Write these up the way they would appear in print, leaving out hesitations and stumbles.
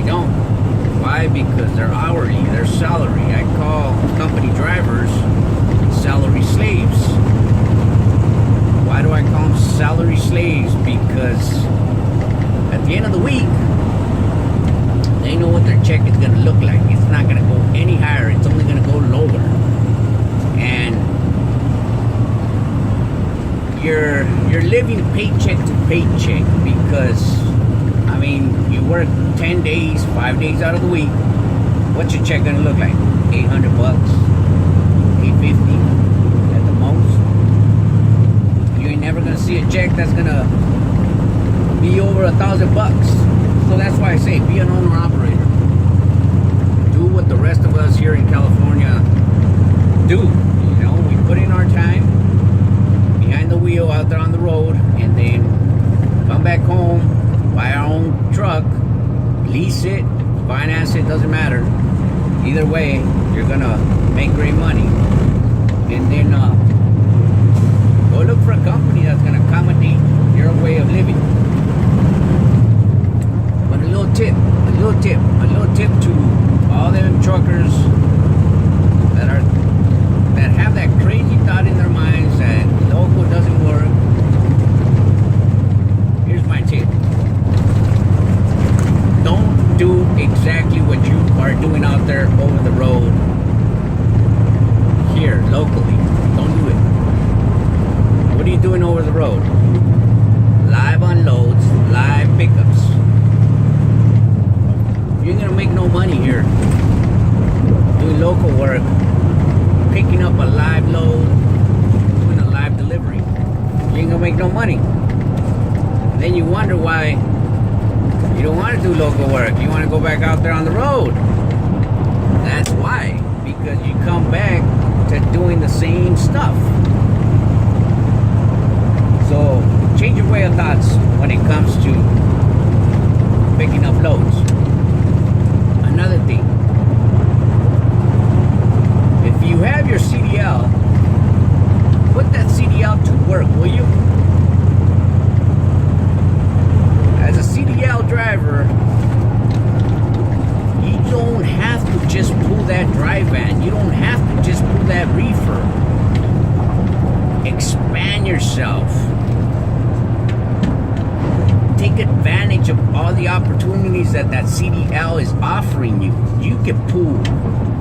They don't. Why? Because they're hourly, they're salary. I call company drivers salary slaves. Why do I call them salary slaves? Because at the end of the week, they know what their check is going to look like. It's not going to go any higher. It's only going to go lower. And you're living paycheck to paycheck because, I mean, you work 10 days, 5 days out of the week. What's your check going to look like? 800 bucks, 850 at the most. You ain't never going to see a check that's going to be over $1,000. So that's why I say be an owner operator. Do what the rest of us here in California do. You know, we put in our time behind the wheel out there on the road, and then come back home, buy our own truck, lease it, finance it, doesn't matter. Either way, you're gonna make great money. And then go look for a company that's gonna accommodate your way of living. But a little tip to all them truckers that have that crazy thought in their minds that local doesn't work. Here's my tip. Don't do exactly what you are doing out there over the road here locally. Don't do it. What are you doing over the road? Live unloads, live pickups. You ain't gonna make no money here doing local work, picking up a live load, doing a live delivery. You ain't gonna make no money. And then you wonder why you don't want to do local work. You want to go back out there on the road. That's why. Because you come back to doing the same stuff. So change your way of thoughts when it comes to picking up loads. Another thing, if you have your CDL, put that CDL to work, will you? As a CDL driver, you don't have to just pull that dry van. You don't have to just pull that reefer. Expand yourself. Take advantage of all the opportunities that CDL is offering you. You can pull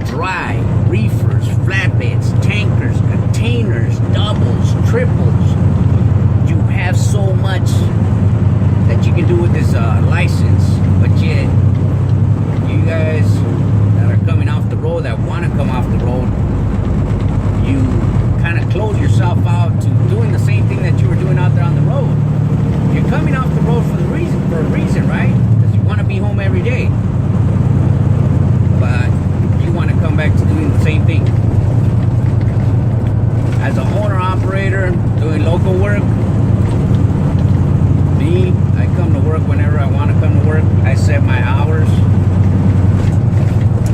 dry, reefers, flatbeds, tankers, containers, doubles, triples. You have so much that you can do with this license. But yet, you guys that are coming off the road, that want to come off the road, you kind of close yourself out to doing the same thing that you were doing out there on the road. You're coming off the road for a reason, right? Because you want to be home every day. But you want to come back to doing the same thing. As an owner-operator, doing local work, me, I come to work whenever I want to come to work. I set my hours.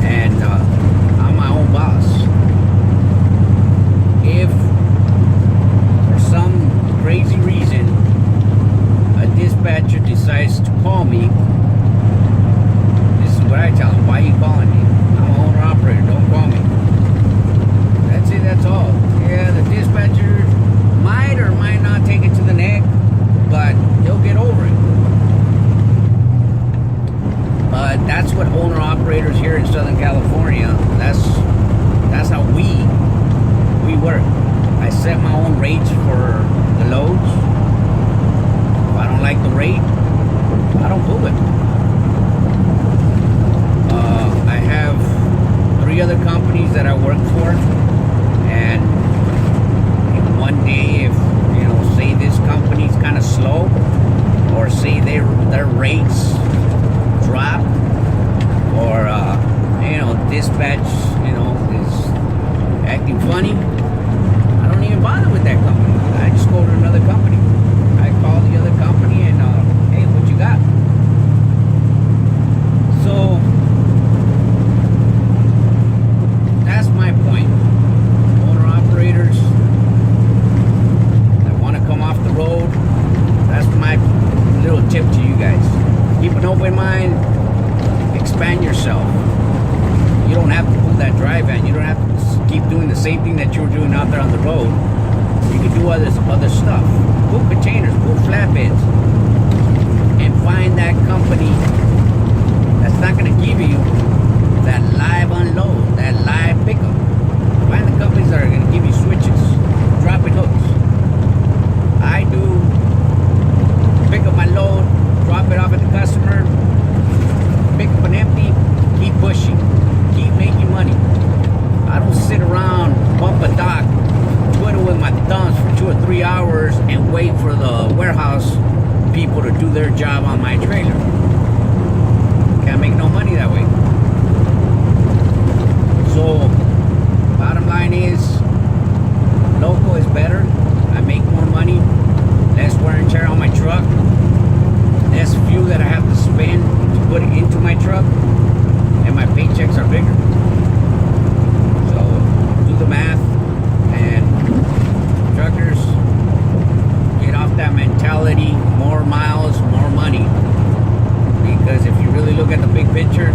And I'm my own boss. If for some crazy reason a dispatcher decides to call me, this is what I tell them. Why are you calling me? I'm an owner operator. Don't call me. That's it. That's all. Yeah, the dispatcher might or might not take it to the neck, but he'll get over it. But that's what owner operators here in Southern California, that's how we work. I set my own rates for the loads. If I don't like the rate, I don't pull it. I have 3 other companies that I work for, and one day if, say this company's kind of slow, or say their rates drop, or dispatch is acting funny, I don't even bother with that company. I just go to another company. I call the other company and hey, what you got? So that's my point. Owner operators that want to come off the road, that's my little tip to you guys. expand yourself. You don't have to pull that dry van. You don't have to keep doing the same thing that you were doing out there on the road. You can do other stuff. Pull containers, pull flatbeds, and find that company that's not going to give you that live unload, that live pickup. Find the companies that are going to give you switches, dropping hooks. I do pick up my load, drop it off at the customer, pick up an empty, keep pushing, keep making money. I don't sit around, bump a dock, twiddle with my thumbs for 2 or 3 hours and wait for the warehouse people to do their job on my trailer. Can't make no money that way. So, bottom line is, local is better. I make more money, less wear and tear on my truck, less fuel that I have to spend to put it into my truck, and my paychecks are bigger. So, do the math, and truckers, get off that mentality, more miles, more money. Because if you really look at the big picture,